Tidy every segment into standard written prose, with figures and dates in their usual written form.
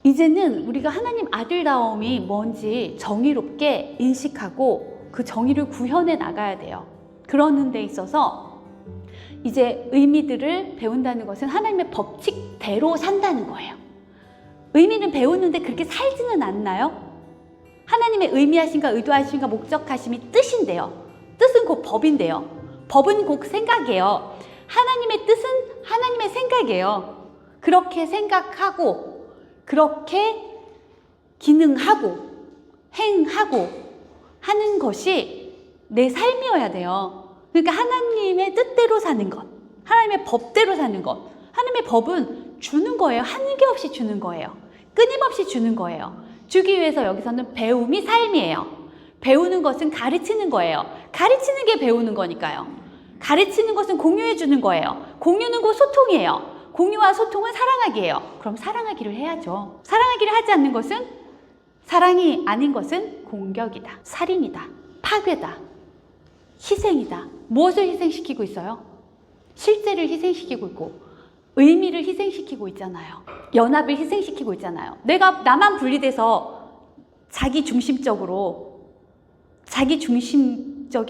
이제는 우리가 하나님 아들다움이 뭔지 정의롭게 인식하고 그 정의를 구현해 나가야 돼요. 그러는 데 있어서 이제 의미들을 배운다는 것은 하나님의 법칙대로 산다는 거예요. 의미는 배우는데 그렇게 살지는 않나요? 하나님의 의미하심과 의도하심과 목적하심이 뜻인데요. 뜻은 곧 법인데요. 법은 곧 생각이에요. 하나님의 뜻은 하나님의 생각이에요. 그렇게 생각하고 그렇게 기능하고 행하고 하는 것이 내 삶이어야 돼요. 그러니까 하나님의 뜻대로 사는 것, 하나님의 법대로 사는 것. 하나님의 법은 주는 거예요. 한계 없이 주는 거예요. 끊임없이 주는 거예요. 주기 위해서 여기서는 배움이 삶이에요. 배우는 것은 가르치는 거예요. 가르치는 게 배우는 거니까요. 가르치는 것은 공유해 주는 거예요. 공유는 곧 소통이에요. 공유와 소통은 사랑하기예요. 그럼 사랑하기를 해야죠. 사랑하기를 하지 않는 것은, 사랑이 아닌 것은 공격이다, 살인이다, 파괴다, 희생이다. 무엇을 희생시키고 있어요? 실제를 희생시키고 있고 의미를 희생시키고 있잖아요. 연합을 희생시키고 있잖아요. 내가 나만 분리돼서 자기 중심적인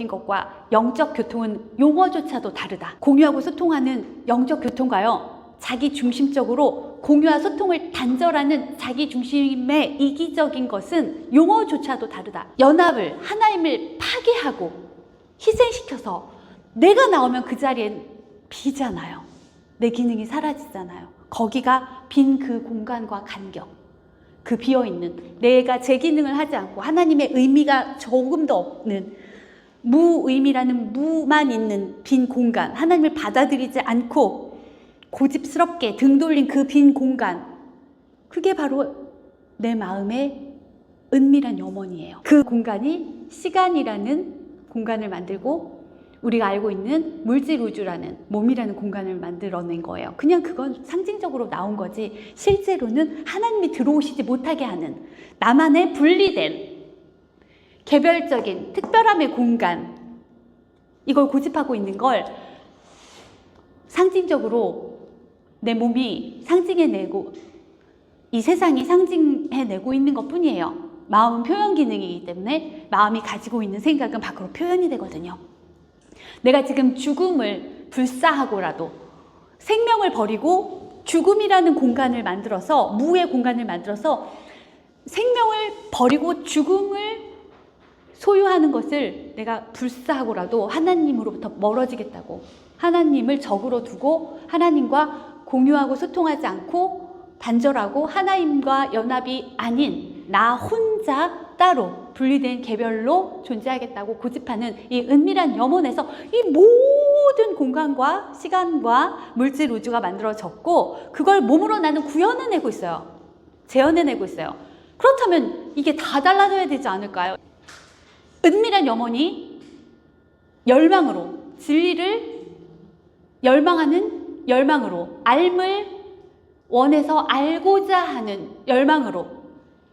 것과 영적 교통은 용어조차도 다르다. 공유하고 소통하는 영적 교통과요, 자기 중심적으로 공유와 소통을 단절하는 자기 중심의 이기적인 것은 용어조차도 다르다. 연합을, 하나님을 파괴하고 희생시켜서 내가 나오면 그 자리엔 비잖아요. 내 기능이 사라지잖아요. 거기가 빈 그 공간과 간격, 그 비어있는, 내가 제 기능을 하지 않고 하나님의 의미가 조금도 없는 무의미라는 무만 있는 빈 공간, 하나님을 받아들이지 않고 고집스럽게 등 돌린 그 빈 공간, 그게 바로 내 마음의 은밀한 염원이에요. 그 공간이 시간이라는 공간을 만들고 우리가 알고 있는 물질 우주라는 몸이라는 공간을 만들어낸 거예요. 그냥 그건 상징적으로 나온 거지 실제로는 하나님이 들어오시지 못하게 하는 나만의 분리된 개별적인 특별함의 공간, 이걸 고집하고 있는 걸 상징적으로 내 몸이 상징해내고 이 세상이 상징해내고 있는 것 뿐이에요. 마음은 표현 기능이기 때문에 마음이 가지고 있는 생각은 밖으로 표현이 되거든요. 내가 지금 죽음을 불사하고라도 생명을 버리고 죽음이라는 공간을 만들어서, 무의 공간을 만들어서 생명을 버리고 죽음을 소유하는 것을 내가 불사하고라도 하나님으로부터 멀어지겠다고, 하나님을 적으로 두고 하나님과 공유하고 소통하지 않고 단절하고 하나님과 연합이 아닌 나 혼자 따로 분리된 개별로 존재하겠다고 고집하는 이 은밀한 염원에서 이 모든 공간과 시간과 물질 우주가 만들어졌고 그걸 몸으로 나는 구현해내고 있어요. 재현해내고 있어요. 그렇다면 이게 다 달라져야 되지 않을까요? 은밀한 염원이 열망으로, 진리를 열망하는 열망으로, 알을 원해서 알고자 하는 열망으로,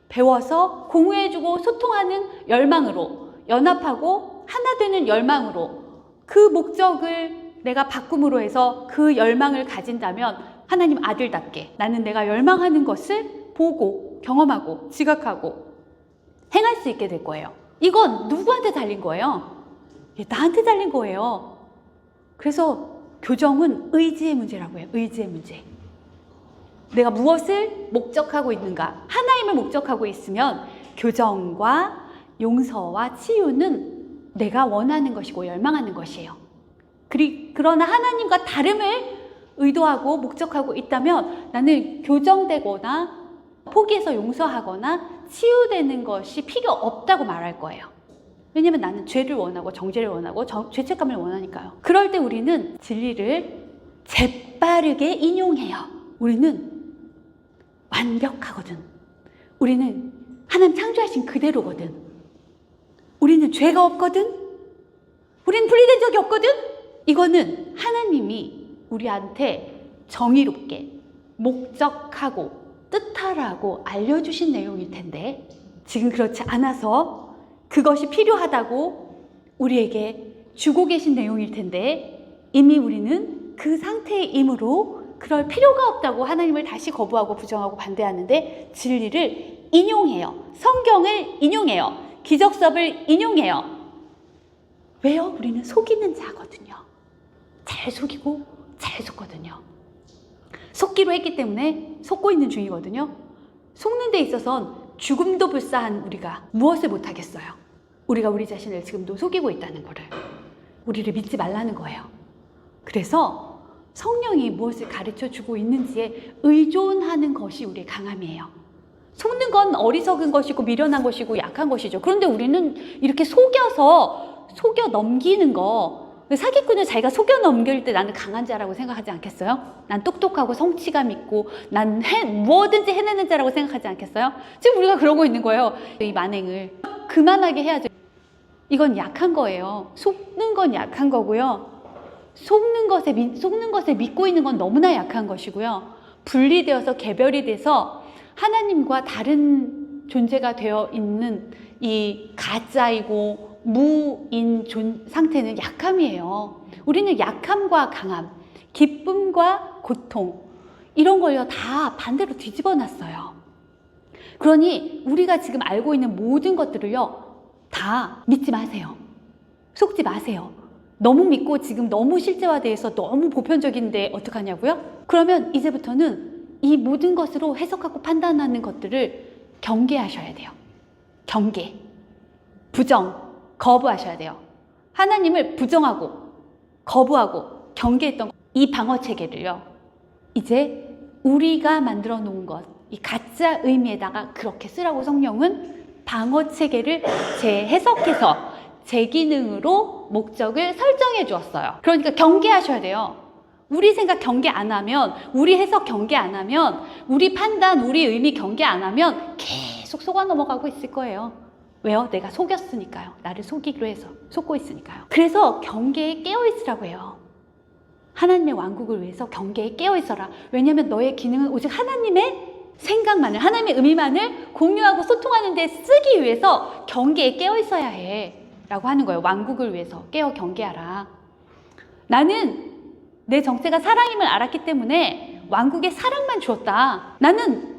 배워서 공유해주고 소통하는 열망으로, 연합하고 하나 되는 열망으로, 그 목적을 내가 바꿈으로 해서 그 열망을 가진다면 하나님 아들답게 나는 내가 열망하는 것을 보고 경험하고 지각하고 행할 수 있게 될 거예요. 이건 누구한테 달린 거예요? 나한테 달린 거예요. 그래서 교정은 의지의 문제라고 해요. 의지의 문제. 내가 무엇을 목적하고 있는가? 하나님을 목적하고 있으면 교정과 용서와 치유는 내가 원하는 것이고 열망하는 것이에요. 그러나 하나님과 다름을 의도하고 목적하고 있다면 나는 교정되거나 포기해서 용서하거나 치유되는 것이 필요 없다고 말할 거예요. 왜냐면 나는 죄를 원하고 정죄를 원하고 죄책감을 원하니까요. 그럴 때 우리는 진리를 재빠르게 인용해요. 우리는 완벽하거든. 우리는 하나님 창조하신 그대로거든. 우리는 죄가 없거든. 우리는 분리된 적이 없거든. 이거는 하나님이 우리한테 정의롭게 목적하고 뜻하라고 알려주신 내용일 텐데 지금 그렇지 않아서 그것이 필요하다고 우리에게 주고 계신 내용일 텐데 이미 우리는 그 상태의 임으로 그럴 필요가 없다고 하나님을 다시 거부하고 부정하고 반대하는데 진리를 인용해요. 성경을 인용해요. 기적섭을 인용해요. 왜요? 우리는 속이는 자거든요. 잘 속이고 잘 속거든요. 속기로 했기 때문에 속고 있는 중이거든요. 속는 데 있어선 죽음도 불사한 우리가 무엇을 못하겠어요? 우리가 우리 자신을 지금도 속이고 있다는 거를. 우리를 믿지 말라는 거예요. 그래서 성령이 무엇을 가르쳐주고 있는지에 의존하는 것이 우리의 강함이에요. 속는 건 어리석은 것이고 미련한 것이고 약한 것이죠. 그런데 우리는 이렇게 속여 넘기는 거, 사기꾼을 자기가 속여 넘길 때 나는 강한 자라고 생각하지 않겠어요? 난 똑똑하고 성취감 있고 난 뭐든지 해내는 자라고 생각하지 않겠어요? 지금 우리가 그러고 있는 거예요. 이 만행을 그만하게 해야죠. 이건 약한 거예요. 속는 건 약한 거고요. 속는 것에 믿고 있는 건 너무나 약한 것이고요. 분리되어서 개별이 돼서 하나님과 다른 존재가 되어 있는 이 가짜이고 무인 상태는 약함이에요. 우리는 약함과 강함, 기쁨과 고통 이런 걸요 다 반대로 뒤집어 놨어요. 그러니 우리가 지금 알고 있는 모든 것들을요 다 믿지 마세요. 속지 마세요. 너무 믿고 지금 너무 실제화돼서 너무 보편적인데 어떡하냐고요? 그러면 이제부터는 이 모든 것으로 해석하고 판단하는 것들을 경계하셔야 돼요. 경계, 부정, 거부하셔야 돼요. 하나님을 부정하고 거부하고 경계했던 이 방어 체계를요 이제 우리가 만들어 놓은 것, 이 가짜 의미에다가 그렇게 쓰라고 성령은 방어 체계를 재해석해서 제 기능으로 목적을 설정해 주었어요. 그러니까 경계하셔야 돼요. 우리 생각 경계 안 하면, 우리 해석 경계 안 하면, 우리 판단, 우리 의미 경계 안 하면 계속 속아 넘어가고 있을 거예요. 왜요? 내가 속였으니까요. 나를 속이기로 해서 속고 있으니까요. 그래서 경계에 깨어있으라고 해요. 하나님의 왕국을 위해서 경계에 깨어있어라. 왜냐하면 너의 기능은 오직 하나님의 생각만을, 하나님의 의미만을 공유하고 소통하는 데 쓰기 위해서 경계에 깨어있어야 해 라고 하는 거예요. 왕국을 위해서 깨어 경계하라. 나는 내 정체가 사랑임을 알았기 때문에 왕국의 사랑만 주었다. 나는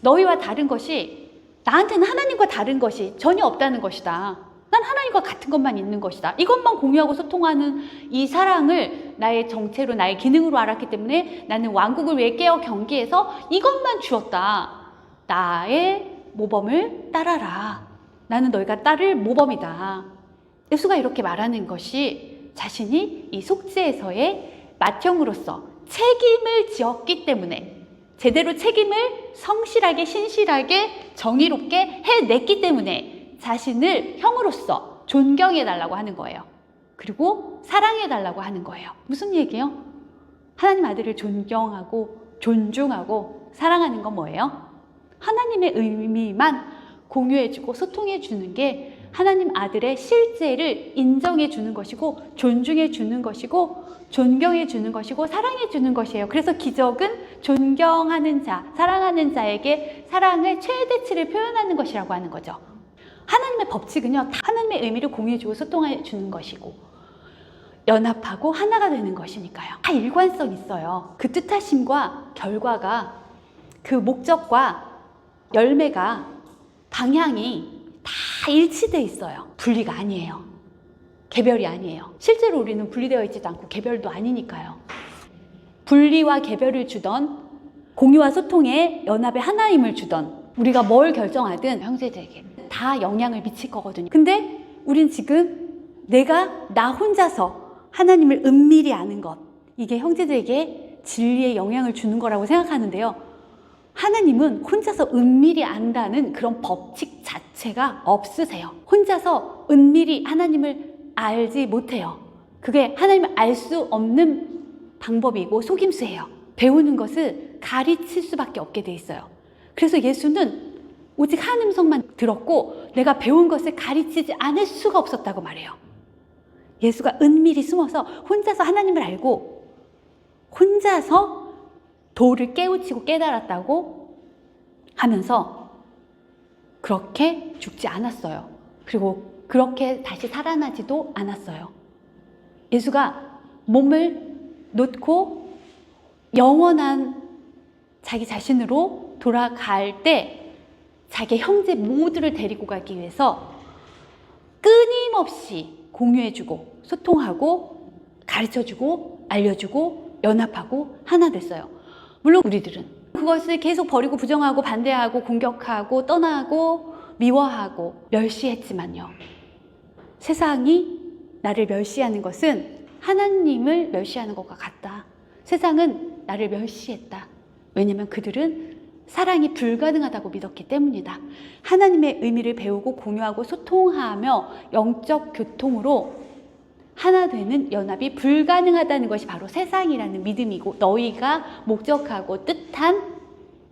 너희와 다른 것이, 나한테는 하나님과 다른 것이 전혀 없다는 것이다. 난 하나님과 같은 것만 있는 것이다. 이것만 공유하고 소통하는 이 사랑을 나의 정체로, 나의 기능으로 알았기 때문에 나는 왕국을 위해 깨어 경계해서 이것만 주었다. 나의 모범을 따라라. 나는 너희가 따를 모범이다. 예수가 이렇게 말하는 것이 자신이 이 속죄에서의 맏형으로서 책임을 지었기 때문에, 제대로 책임을 성실하게 신실하게 정의롭게 해냈기 때문에 자신을 형으로서 존경해달라고 하는 거예요. 그리고 사랑해달라고 하는 거예요. 무슨 얘기예요? 하나님 아들을 존경하고 존중하고 사랑하는 건 뭐예요? 하나님의 의미만 공유해주고 소통해주는 게 하나님 아들의 실제를 인정해주는 것이고 존중해주는 것이고 존경해주는 것이고 사랑해주는 것이에요. 그래서 기적은 존경하는 자, 사랑하는 자에게 사랑의 최대치를 표현하는 것이라고 하는 거죠. 하나님의 법칙은요, 하나님의 의미를 공유해주고 소통해주는 것이고 연합하고 하나가 되는 것이니까요. 다 일관성 있어요. 그 뜻하심과 결과가, 그 목적과 열매가, 방향이 다 일치돼 있어요. 분리가 아니에요. 개별이 아니에요. 실제로 우리는 분리되어 있지도 않고 개별도 아니니까요. 분리와 개별을 주던, 공유와 소통의 연합의 하나임을 주던, 우리가 뭘 결정하든 형제들에게 다 영향을 미칠 거거든요. 근데 우린 지금 내가 나 혼자서 하나님을 은밀히 아는 것, 이게 형제들에게 진리에 영향을 주는 거라고 생각하는데요. 하나님은 혼자서 은밀히 안다는 그런 법칙 자체가 없으세요. 혼자서 은밀히 하나님을 알지 못해요. 그게 하나님을 알 수 없는 방법이고 속임수예요. 배우는 것을 가르칠 수밖에 없게 돼 있어요. 그래서 예수는 오직 한 음성만 들었고 내가 배운 것을 가르치지 않을 수가 없었다고 말해요. 예수가 은밀히 숨어서 혼자서 하나님을 알고 혼자서 도를 깨우치고 깨달았다고 하면서 그렇게 죽지 않았어요. 그리고 그렇게 다시 살아나지도 않았어요. 예수가 몸을 놓고 영원한 자기 자신으로 돌아갈 때 자기 형제 모두를 데리고 가기 위해서 끊임없이 공유해주고 소통하고 가르쳐주고 알려주고 연합하고 하나 됐어요. 물론 우리들은 그것을 계속 버리고 부정하고 반대하고 공격하고 떠나고 미워하고 멸시했지만요. 세상이 나를 멸시하는 것은 하나님을 멸시하는 것과 같다. 세상은 나를 멸시했다. 왜냐하면 그들은 사랑이 불가능하다고 믿었기 때문이다. 하나님의 의미를 배우고 공유하고 소통하며 영적 교통으로 하나 되는 연합이 불가능하다는 것이 바로 세상이라는 믿음이고 너희가 목적하고 뜻한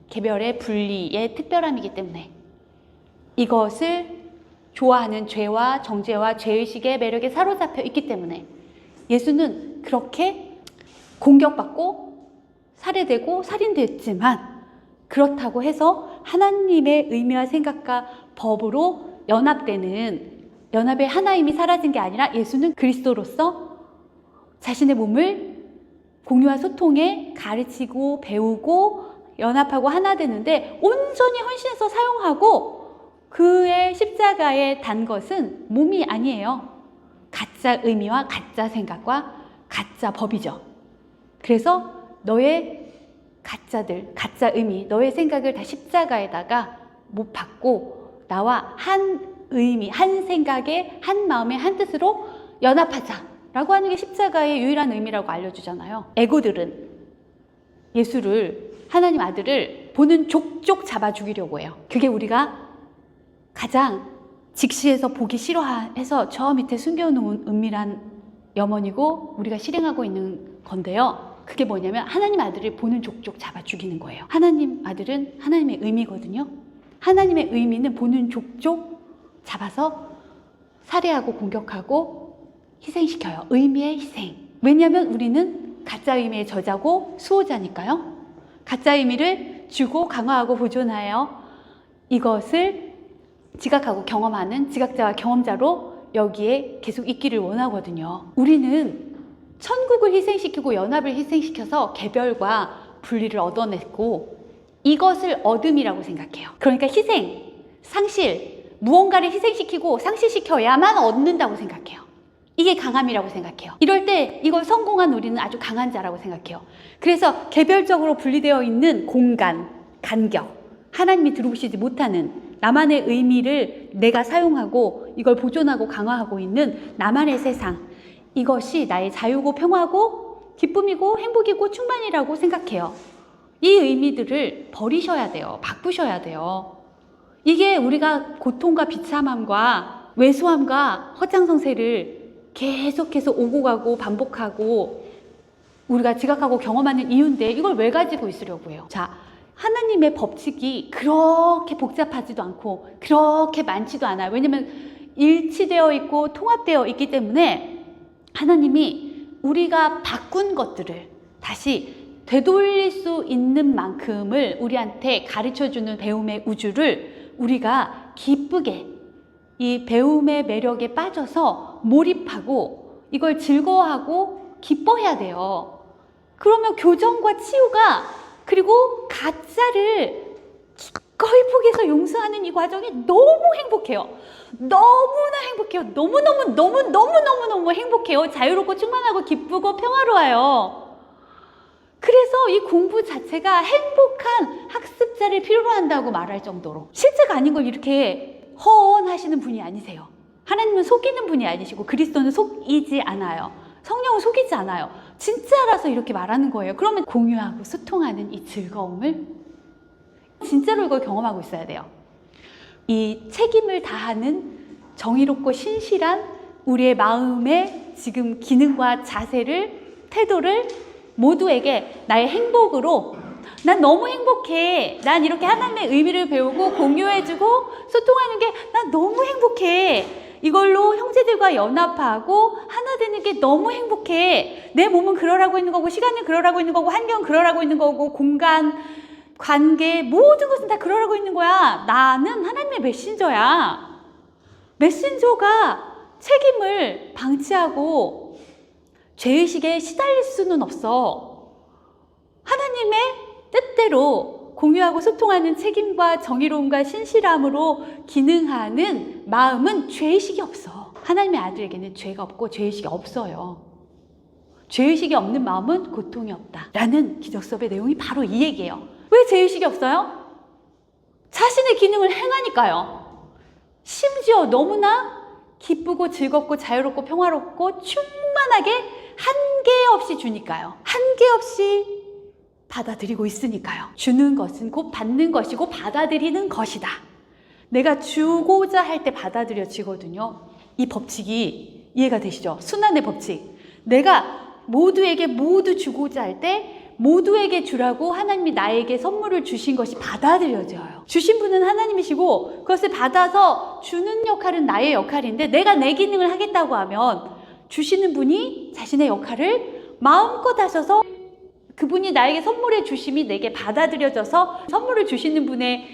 개별의 분리의 특별함이기 때문에 이것을 좋아하는 죄와 정죄와 죄의식의 매력에 사로잡혀 있기 때문에 예수는 그렇게 공격받고 살해되고 살인됐지만 그렇다고 해서 하나님의 의미와 생각과 법으로 연합되는 연합의 하나임이 사라진 게 아니라 예수는 그리스도로서 자신의 몸을 공유와 소통에 가르치고 배우고 연합하고 하나 되는데 온전히 헌신해서 사용하고 그의 십자가에 단 것은 몸이 아니에요. 가짜 의미와 가짜 생각과 가짜 법이죠. 그래서 너의 가짜들, 가짜 의미, 너의 생각을 다 십자가에다가 못 박고 나와 한 의미, 한 생각에, 한 마음에, 한 뜻으로 연합하자라고 하는 게 십자가의 유일한 의미라고 알려주잖아요. 에고들은 예수를, 하나님 아들을 보는 족족 잡아 죽이려고 해요. 그게 우리가 가장 직시해서 보기 싫어해서 저 밑에 숨겨놓은 은밀한 염원이고 우리가 실행하고 있는 건데요. 그게 뭐냐면 하나님 아들을 보는 족족 잡아 죽이는 거예요. 하나님 아들은 하나님의 의미거든요. 하나님의 의미는 보는 족족 잡아서 살해하고 공격하고 희생시켜요. 의미의 희생. 왜냐하면 우리는 가짜 의미의 저자고 수호자니까요. 가짜 의미를 주고 강화하고 보존하여 이것을 지각하고 경험하는 지각자와 경험자로 여기에 계속 있기를 원하거든요. 우리는 천국을 희생시키고 연합을 희생시켜서 개별과 분리를 얻어냈고 이것을 얻음이라고 생각해요. 그러니까 희생, 상실, 무언가를 희생시키고 상실시켜야만 얻는다고 생각해요. 이게 강함이라고 생각해요. 이럴 때 이걸 성공한 우리는 아주 강한 자라고 생각해요. 그래서 개별적으로 분리되어 있는 공간, 간격, 하나님이 들어오시지 못하는 나만의 의미를 내가 사용하고 이걸 보존하고 강화하고 있는 나만의 세상, 이것이 나의 자유고 평화고 기쁨이고 행복이고 충만이라고 생각해요. 이 의미들을 버리셔야 돼요. 바꾸셔야 돼요. 이게 우리가 고통과 비참함과 왜소함과 허장성세를 계속해서 오고 가고 반복하고 우리가 지각하고 경험하는 이유인데 이걸 왜 가지고 있으려고 해요? 자, 하나님의 법칙이 그렇게 복잡하지도 않고 그렇게 많지도 않아요. 왜냐하면 일치되어 있고 통합되어 있기 때문에 하나님이 우리가 바꾼 것들을 다시 되돌릴 수 있는 만큼을 우리한테 가르쳐주는 배움의 우주를 우리가 기쁘게 이 배움의 매력에 빠져서 몰입하고 이걸 즐거워하고 기뻐해야 돼요. 그러면 교정과 치유가 그리고 가짜를 기꺼이 포기해서 용서하는 이 과정이 너무 행복해요. 너무나 행복해요. 너무 행복해요. 자유롭고 충만하고 기쁘고 평화로워요. 그래서 이 공부 자체가 행복한 학습자를 필요로 한다고 말할 정도로 실제가 아닌 걸 이렇게 허언하시는 분이 아니세요. 하나님은 속이는 분이 아니시고 그리스도는 속이지 않아요. 성령은 속이지 않아요. 진짜라서 이렇게 말하는 거예요. 그러면 공유하고 소통하는 이 즐거움을 진짜로 이걸 경험하고 있어야 돼요. 이 책임을 다하는 정의롭고 신실한 우리의 마음의 지금 기능과 자세를, 태도를 모두에게 나의 행복으로 난 너무 행복해. 난 이렇게 하나님의 의미를 배우고 공유해주고 소통하는 게 난 너무 행복해. 이걸로 형제들과 연합하고 하나 되는 게 너무 행복해. 내 몸은 그러라고 있는 거고 시간은 그러라고 있는 거고 환경은 그러라고 있는 거고 공간, 관계 모든 것은 다 그러라고 있는 거야. 나는 하나님의 메신저야. 메신저가 책임을 방치하고 죄의식에 시달릴 수는 없어. 하나님의 뜻대로 공유하고 소통하는 책임과 정의로움과 신실함으로 기능하는 마음은 죄의식이 없어. 하나님의 아들에게는 죄가 없고 죄의식이 없어요. 죄의식이 없는 마음은 고통이 없다 라는 기적 수업의 내용이 바로 이 얘기예요. 왜 죄의식이 없어요? 자신의 기능을 행하니까요. 심지어 너무나 기쁘고 즐겁고 자유롭고 평화롭고 충만하게 한계 없이 주니까요. 한계 없이 받아들이고 있으니까요. 주는 것은 곧 받는 것이고 받아들이는 것이다. 내가 주고자 할 때 받아들여지거든요. 이 법칙이 이해가 되시죠? 순환의 법칙. 내가 모두에게 모두 주고자 할 때 모두에게 주라고 하나님이 나에게 선물을 주신 것이 받아들여져요. 주신 분은 하나님이시고 그것을 받아서 주는 역할은 나의 역할인데 내가 내 기능을 하겠다고 하면 주시는 분이 자신의 역할을 마음껏 하셔서 그분이 나에게 선물해 주심이 내게 받아들여져서 선물을 주시는 분의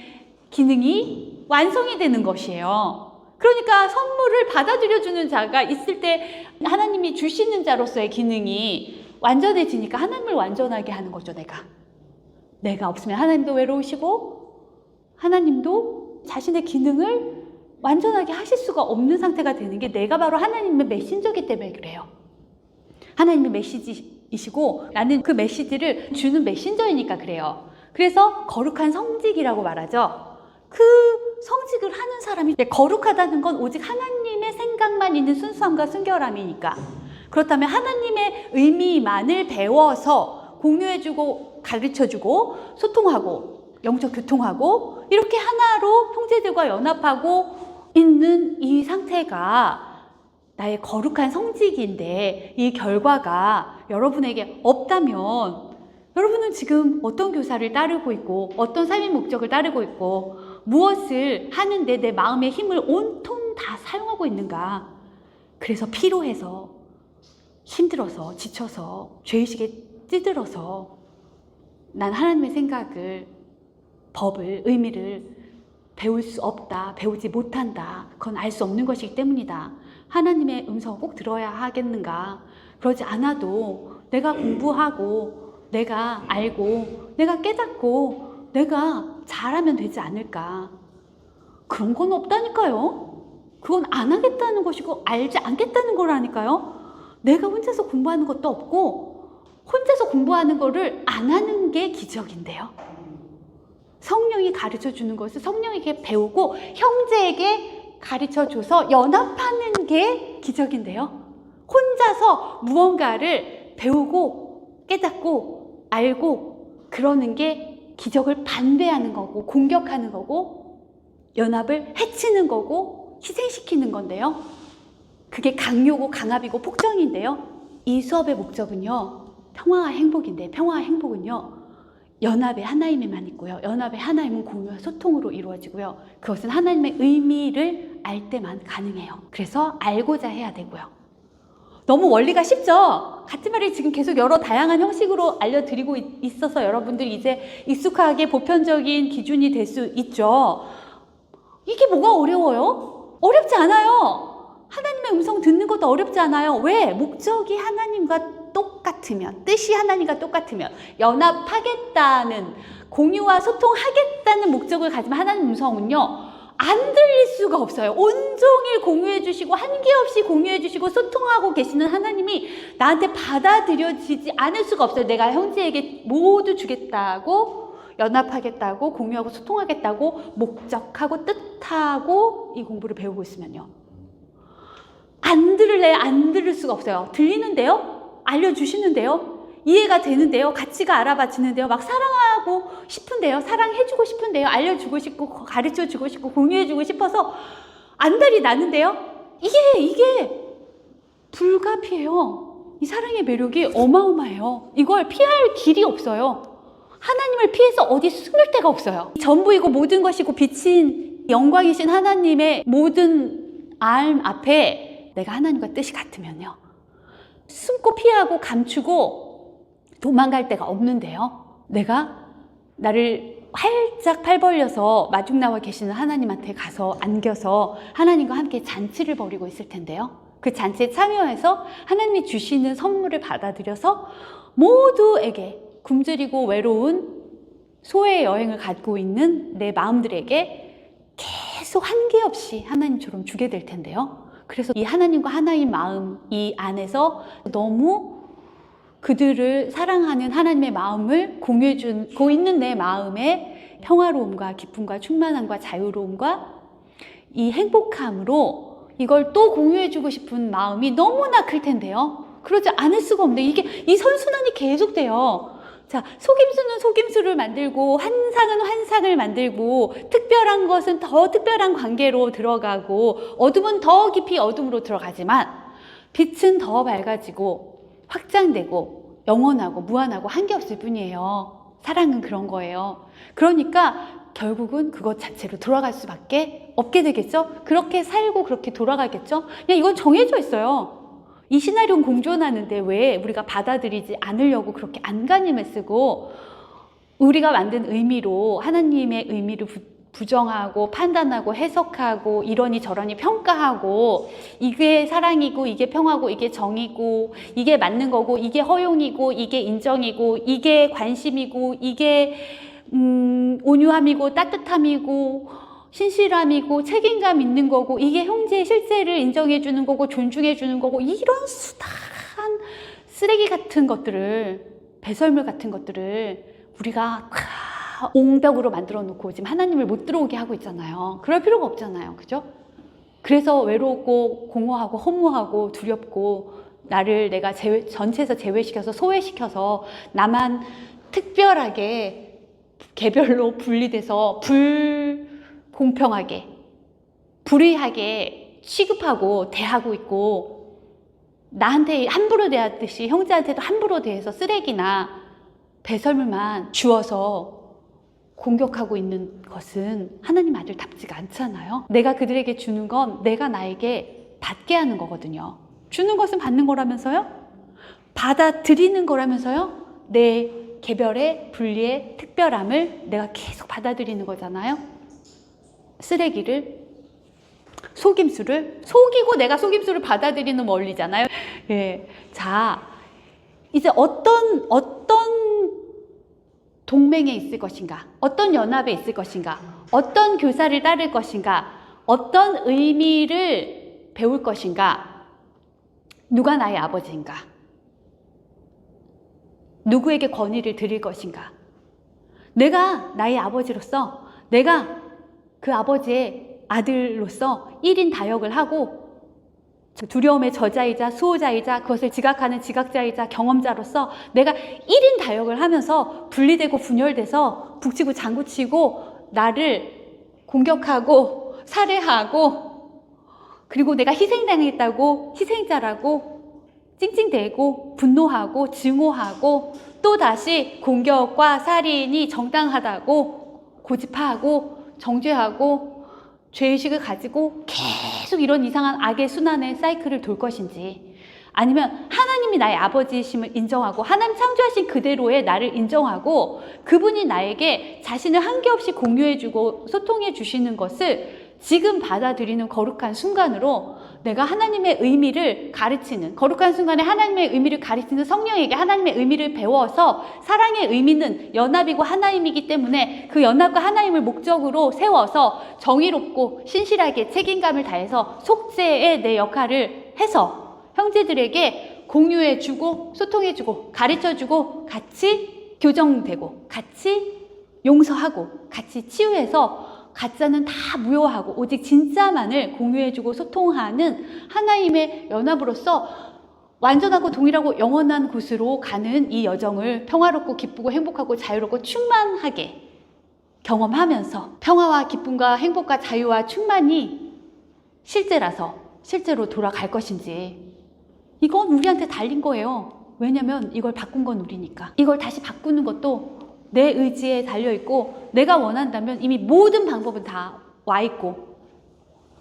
기능이 완성이 되는 것이에요. 그러니까 선물을 받아들여주는 자가 있을 때 하나님이 주시는 자로서의 기능이 완전해지니까 하나님을 완전하게 하는 거죠. 내가 없으면 하나님도 외로우시고 하나님도 자신의 기능을 완전하게 하실 수가 없는 상태가 되는 게 내가 바로 하나님의 메신저이기 때문에 그래요. 하나님의 메시지이시고 나는 그 메시지를 주는 메신저이니까 그래요. 그래서 거룩한 성직이라고 말하죠. 그 성직을 하는 사람이 거룩하다는 건 오직 하나님의 생각만 있는 순수함과 순결함이니까. 그렇다면 하나님의 의미만을 배워서 공유해주고 가르쳐주고 소통하고 영적 교통하고 이렇게 하나로 형제들과 연합하고 있는 이 상태가 나의 거룩한 성직인데 이 결과가 여러분에게 없다면 여러분은 지금 어떤 교사를 따르고 있고 어떤 삶의 목적을 따르고 있고 무엇을 하는데 내 마음의 힘을 온통 다 사용하고 있는가. 그래서 피로해서 힘들어서 지쳐서 죄의식에 찌들어서 난 하나님의 생각을 법을 의미를 배울 수 없다, 배우지 못한다, 그건 알 수 없는 것이기 때문이다. 하나님의 음성을 꼭 들어야 하겠는가. 그러지 않아도 내가 공부하고 내가 알고 내가 깨닫고 내가 잘하면 되지 않을까. 그런 건 없다니까요. 그건 안 하겠다는 것이고 알지 않겠다는 거라니까요. 내가 혼자서 공부하는 것도 없고 혼자서 공부하는 거를 안 하는 게 기적인데요. 성령이 가르쳐 주는 것을 성령에게 배우고 형제에게 가르쳐 줘서 연합하는 게 기적인데요. 혼자서 무언가를 배우고 깨닫고 알고 그러는 게 기적을 반대하는 거고 공격하는 거고 연합을 해치는 거고 희생시키는 건데요. 그게 강요고 강압이고 폭정인데요. 이 수업의 목적은요. 평화와 행복인데 평화와 행복은요. 연합의 하나임에만 있고요. 연합의 하나임은 공유와 소통으로 이루어지고요. 그것은 하나님의 의미를 알 때만 가능해요. 그래서 알고자 해야 되고요. 너무 원리가 쉽죠? 같은 말을 지금 계속 여러 다양한 형식으로 알려드리고 있어서 여러분들이 이제 익숙하게 보편적인 기준이 될 수 있죠. 이게 뭐가 어려워요? 어렵지 않아요. 하나님의 음성 듣는 것도 어렵지 않아요. 왜? 목적이 하나님과 똑같으면, 뜻이 하나님과 똑같으면, 연합하겠다는, 공유와 소통하겠다는 목적을 가지면 하나님 음성은요, 안 들릴 수가 없어요. 온종일 공유해 주시고 한계 없이 공유해 주시고 소통하고 계시는 하나님이 나한테 받아들여지지 않을 수가 없어요. 내가 형제에게 모두 주겠다고 연합하겠다고 공유하고 소통하겠다고 목적하고 뜻하고 이 공부를 배우고 있으면요. 안 들을래요? 안 들을 수가 없어요. 들리는데요? 알려주시는데요? 이해가 되는데요? 가치가 알아봐지는데요? 막 사랑하고 싶은데요? 사랑해주고 싶은데요? 알려주고 싶고 가르쳐주고 싶고 공유해주고 싶어서 안달이 나는데요? 이게 불가피해요. 이 사랑의 매력이 어마어마해요. 이걸 피할 길이 없어요. 하나님을 피해서 어디 숨을 데가 없어요. 전부이고 모든 것이고 빛인 영광이신 하나님의 모든 알 앞에 내가 하나님과 뜻이 같으면요. 숨고 피하고 감추고 도망갈 데가 없는데요. 내가 나를 활짝 팔 벌려서 마중 나와 계시는 하나님한테 가서 안겨서 하나님과 함께 잔치를 벌이고 있을 텐데요. 그 잔치에 참여해서 하나님이 주시는 선물을 받아들여서 모두에게 굶주리고 외로운 소외의 여행을 갖고 있는 내 마음들에게 계속 한계 없이 하나님처럼 주게 될 텐데요. 그래서 이 하나님과 하나님 마음 이 안에서 너무 그들을 사랑하는 하나님의 마음을 공유해 주고 있는 내 마음의 평화로움과 기쁨과 충만함과 자유로움과 이 행복함으로 이걸 또 공유해 주고 싶은 마음이 너무나 클 텐데요. 그러지 않을 수가 없는데 이게 이 선순환이 계속돼요. 자, 속임수는 속임수를 만들고 환상은 환상을 만들고 특별한 것은 더 특별한 관계로 들어가고 어둠은 더 깊이 어둠으로 들어가지만 빛은 더 밝아지고 확장되고 영원하고 무한하고 한계없을 뿐이에요. 사랑은 그런 거예요. 그러니까 결국은 그것 자체로 돌아갈 수밖에 없게 되겠죠? 그렇게 살고 그렇게 돌아가겠죠? 그냥 이건 정해져 있어요. 이 시나리오는 공존하는데 왜 우리가 받아들이지 않으려고 그렇게 안간힘을 쓰고 우리가 만든 의미로 하나님의 의미를 부정하고 판단하고 해석하고 이러니 저러니 평가하고 이게 사랑이고 이게 평화고 이게 정이고 이게 맞는 거고 이게 허용이고 이게 인정이고 이게 관심이고 이게 온유함이고 따뜻함이고 신실함이고 책임감 있는 거고 이게 형제의 실제를 인정해 주는 거고 존중해 주는 거고 이런 수다한 쓰레기 같은 것들을 배설물 같은 것들을 우리가 옹벽으로 만들어 놓고 지금 하나님을 못 들어오게 하고 있잖아요. 그럴 필요가 없잖아요. 그죠? 그래서 외롭고 공허하고 허무하고 두렵고 나를 내가 전체에서 제외시켜서 소외시켜서 나만 특별하게 개별로 분리돼서 불공평하게 불의하게 취급하고 대하고 있고 나한테 함부로 대하듯이 형제한테도 함부로 대해서 쓰레기나 배설물만 주어서 공격하고 있는 것은 하나님 아들답지가 않잖아요. 내가 그들에게 주는 건 내가 나에게 받게 하는 거거든요. 주는 것은 받는 거라면서요? 받아들이는 거라면서요? 내 개별의 분리의 특별함을 내가 계속 받아들이는 거잖아요. 쓰레기를 속임수를 속이고 내가 속임수를 받아들이는 원리잖아요. 예. 자, 이제 어떤 동맹에 있을 것인가? 어떤 연합에 있을 것인가? 어떤 교사를 따를 것인가? 어떤 의미를 배울 것인가? 누가 나의 아버지인가? 누구에게 권위를 드릴 것인가? 내가 나의 아버지로서 내가 그 아버지의 아들로서 1인 다역을 하고 두려움의 저자이자 수호자이자 그것을 지각하는 지각자이자 경험자로서 내가 1인 다역을 하면서 분리되고 분열돼서 북치고 장구치고 나를 공격하고 살해하고 그리고 내가 희생당했다고 희생자라고 찡찡대고 분노하고 증오하고 또다시 공격과 살인이 정당하다고 고집하고 정죄하고 죄의식을 가지고 계속 이런 이상한 악의 순환의 사이클을 돌 것인지 아니면 하나님이 나의 아버지이심을 인정하고 하나님 창조하신 그대로의 나를 인정하고 그분이 나에게 자신을 한계없이 공유해주고 소통해 주시는 것을 지금 받아들이는 거룩한 순간으로 내가 하나님의 의미를 가르치는 거룩한 순간에 하나님의 의미를 가르치는 성령에게 하나님의 의미를 배워서 사랑의 의미는 연합이고 하나임이기 때문에 그 연합과 하나님을 목적으로 세워서 정의롭고 신실하게 책임감을 다해서 속죄의 내 역할을 해서 형제들에게 공유해주고 소통해주고 가르쳐주고 같이 교정되고 같이 용서하고 같이 치유해서 가짜는 다 무효하고 오직 진짜만을 공유해주고 소통하는 하나님의 연합으로서 완전하고 동일하고 영원한 곳으로 가는 이 여정을 평화롭고 기쁘고 행복하고 자유롭고 충만하게 경험하면서 평화와 기쁨과 행복과 자유와 충만이 실제로 돌아갈 것인지 이건 우리한테 달린 거예요. 왜냐면 이걸 바꾼 건 우리니까. 이걸 다시 바꾸는 것도 내 의지에 달려있고 내가 원한다면 이미 모든 방법은 다 와있고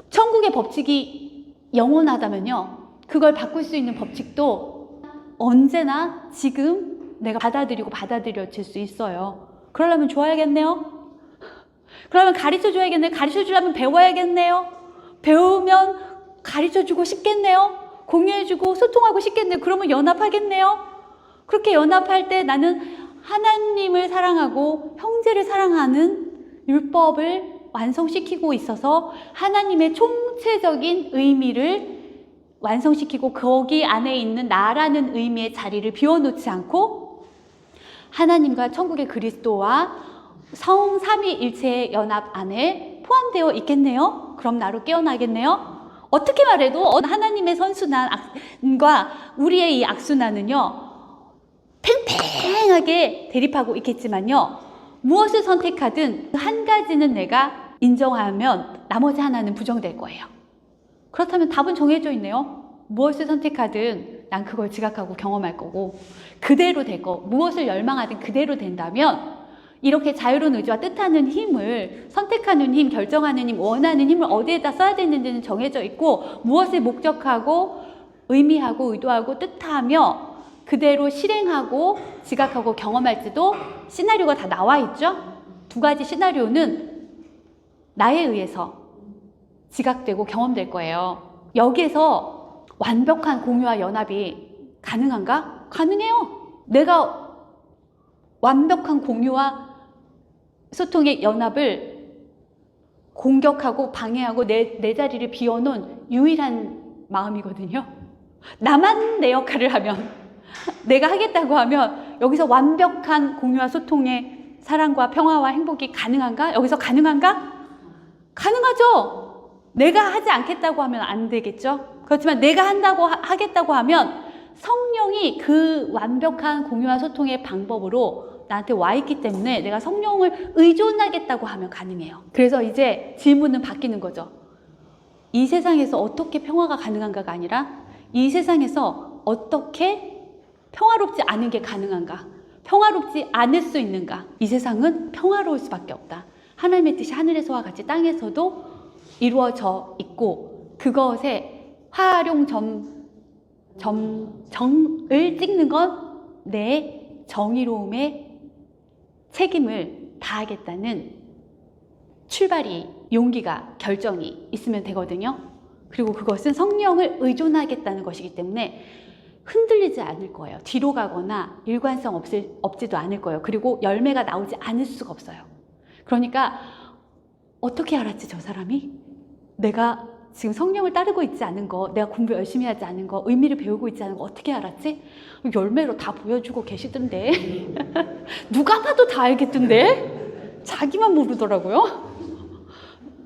천국의 법칙이 영원하다면요 그걸 바꿀 수 있는 법칙도 언제나 지금 내가 받아들여질 수 있어요. 그러려면 좋아야겠네요. 그러면 가르쳐줘야겠네요. 가르쳐주려면 배워야겠네요. 배우면 가르쳐주고 싶겠네요. 공유해주고 소통하고 싶겠네요. 그러면 연합하겠네요. 그렇게 연합할 때 나는 하나님을 사랑하고 형제를 사랑하는 율법을 완성시키고 있어서 하나님의 총체적인 의미를 완성시키고 거기 안에 있는 나라는 의미의 자리를 비워놓지 않고 하나님과 천국의 그리스도와 성 삼위일체의 연합 안에 포함되어 있겠네요. 그럼 나로 깨어나겠네요. 어떻게 말해도 하나님의 선순환과 우리의 이 악순환은요, 팽팽하게 대립하고 있겠지만요, 무엇을 선택하든 한 가지는 내가 인정하면 나머지 하나는 부정될 거예요. 그렇다면 답은 정해져 있네요. 무엇을 선택하든 난 그걸 지각하고 경험할 거고 그대로 될 거, 무엇을 열망하든 그대로 된다면 이렇게 자유로운 의지와 뜻하는 힘을, 선택하는 힘, 결정하는 힘, 원하는 힘을 어디에다 써야 되는지는 정해져 있고 무엇을 목적하고 의미하고 의도하고 뜻하며 그대로 실행하고 지각하고 경험할지도 시나리오가 다 나와 있죠. 두 가지 시나리오는 나에 의해서 지각되고 경험될 거예요. 여기에서 완벽한 공유와 연합이 가능한가? 가능해요. 내가 완벽한 공유와 소통의 연합을 공격하고 방해하고 내 자리를 비워놓은 유일한 마음이거든요. 나만 내 역할을 하면, 내가 하겠다고 하면 여기서 완벽한 공유와 소통의 사랑과 평화와 행복이 가능한가? 여기서 가능한가? 가능하죠. 내가 하지 않겠다고 하면 안 되겠죠. 그렇지만 내가 하겠다고 하면 성령이 그 완벽한 공유와 소통의 방법으로 나한테 와 있기 때문에 내가 성령을 의존하겠다고 하면 가능해요. 그래서 이제 질문은 바뀌는 거죠. 이 세상에서 어떻게 평화가 가능한가가 아니라 이 세상에서 어떻게 평화롭지 않은 게 가능한가? 평화롭지 않을 수 있는가? 이 세상은 평화로울 수밖에 없다. 하나님의 뜻이 하늘에서와 같이 땅에서도 이루어져 있고 그것에 정을 찍는 건 내 정의로움의 책임을 다하겠다는 출발이, 용기가, 결정이 있으면 되거든요. 그리고 그것은 성령을 의존하겠다는 것이기 때문에 흔들리지 않을 거예요. 뒤로 가거나 일관성 없지도 않을 거예요. 그리고 열매가 나오지 않을 수가 없어요. 그러니까 어떻게 알았지 저 사람이? 내가 지금 성령을 따르고 있지 않은 거, 내가 공부 열심히 하지 않은 거, 의미를 배우고 있지 않은 거 어떻게 알았지? 열매로 다 보여주고 계시던데 누가 봐도 다 알겠던데? 자기만 모르더라고요.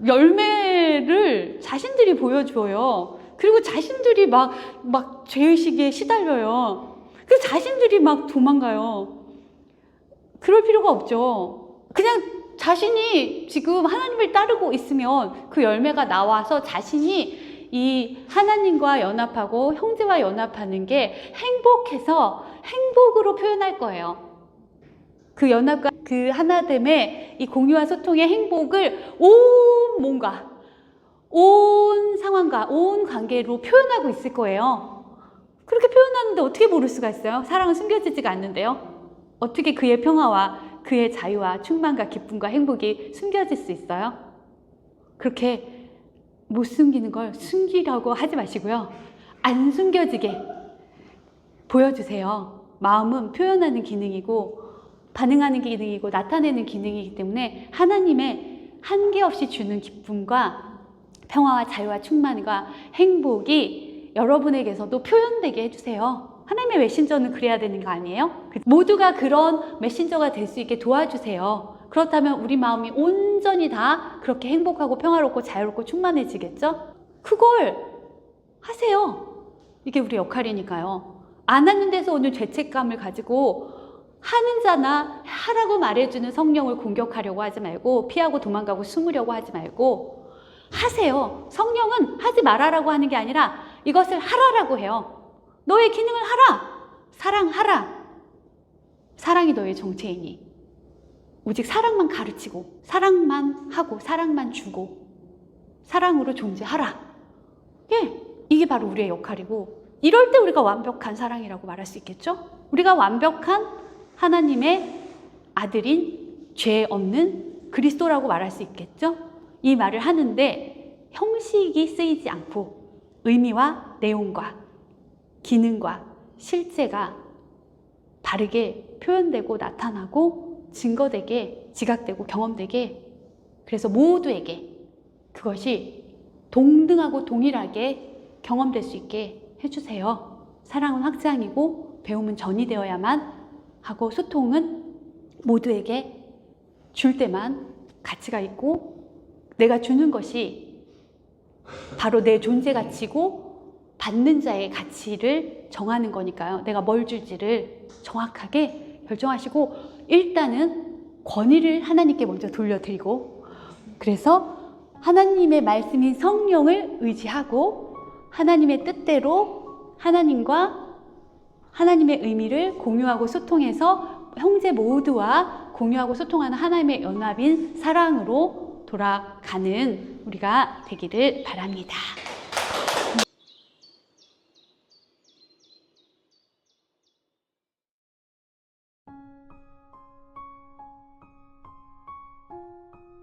열매를 자신들이 보여줘요. 그리고 자신들이 막 죄의식에 시달려요. 그래서 자신들이 막 도망가요. 그럴 필요가 없죠. 그냥 자신이 지금 하나님을 따르고 있으면 그 열매가 나와서 자신이 이 하나님과 연합하고 형제와 연합하는 게 행복해서 행복으로 표현할 거예요. 그 연합과 그 하나됨의 이 공유와 소통의 행복을 온 상황과 온 관계로 표현하고 있을 거예요. 그렇게 표현하는데 어떻게 모를 수가 있어요? 사랑은 숨겨지지가 않는데요. 어떻게 그의 평화와 그의 자유와 충만과 기쁨과 행복이 숨겨질 수 있어요? 그렇게 못 숨기는 걸 숨기려고 하지 마시고요. 안 숨겨지게 보여주세요. 마음은 표현하는 기능이고 반응하는 기능이고 나타내는 기능이기 때문에 하나님의 한계 없이 주는 기쁨과 평화와 자유와 충만과 행복이 여러분에게서도 표현되게 해주세요. 하나님의 메신저는 그래야 되는 거 아니에요? 모두가 그런 메신저가 될 수 있게 도와주세요. 그렇다면 우리 마음이 온전히 다 그렇게 행복하고 평화롭고 자유롭고 충만해지겠죠? 그걸 하세요. 이게 우리 역할이니까요. 안 하는 데서 오는 죄책감을 가지고 하는 자나 하라고 말해주는 성령을 공격하려고 하지 말고 피하고 도망가고 숨으려고 하지 말고 하세요. 성령은 하지 말아라고 하는 게 아니라 이것을 하라라고 해요. 너의 기능을 하라. 사랑하라. 사랑이 너의 정체이니 오직 사랑만 가르치고 사랑만 하고 사랑만 주고 사랑으로 존재하라. 예, 이게 바로 우리의 역할이고 이럴 때 우리가 완벽한 사랑이라고 말할 수 있겠죠? 우리가 완벽한 하나님의 아들인 죄 없는 그리스도라고 말할 수 있겠죠? 이 말을 하는데 형식이 쓰이지 않고 의미와 내용과 기능과 실제가 다르게 표현되고 나타나고 증거되게, 지각되고 경험되게, 그래서 모두에게 그것이 동등하고 동일하게 경험될 수 있게 해주세요. 사랑은 확장이고 배움은 전이 되어야만 하고, 소통은 모두에게 줄 때만 가치가 있고, 내가 주는 것이 바로 내 존재 가치고 받는 자의 가치를 정하는 거니까요. 내가 뭘 줄지를 정확하게 결정하시고, 일단은 권위를 하나님께 먼저 돌려드리고, 그래서 하나님의 말씀인 성령을 의지하고 하나님의 뜻대로 하나님과 하나님의 의미를 공유하고 소통해서 형제 모두와 공유하고 소통하는 하나님의 연합인 사랑으로 돌아가는 우리가 되기를 바랍니다.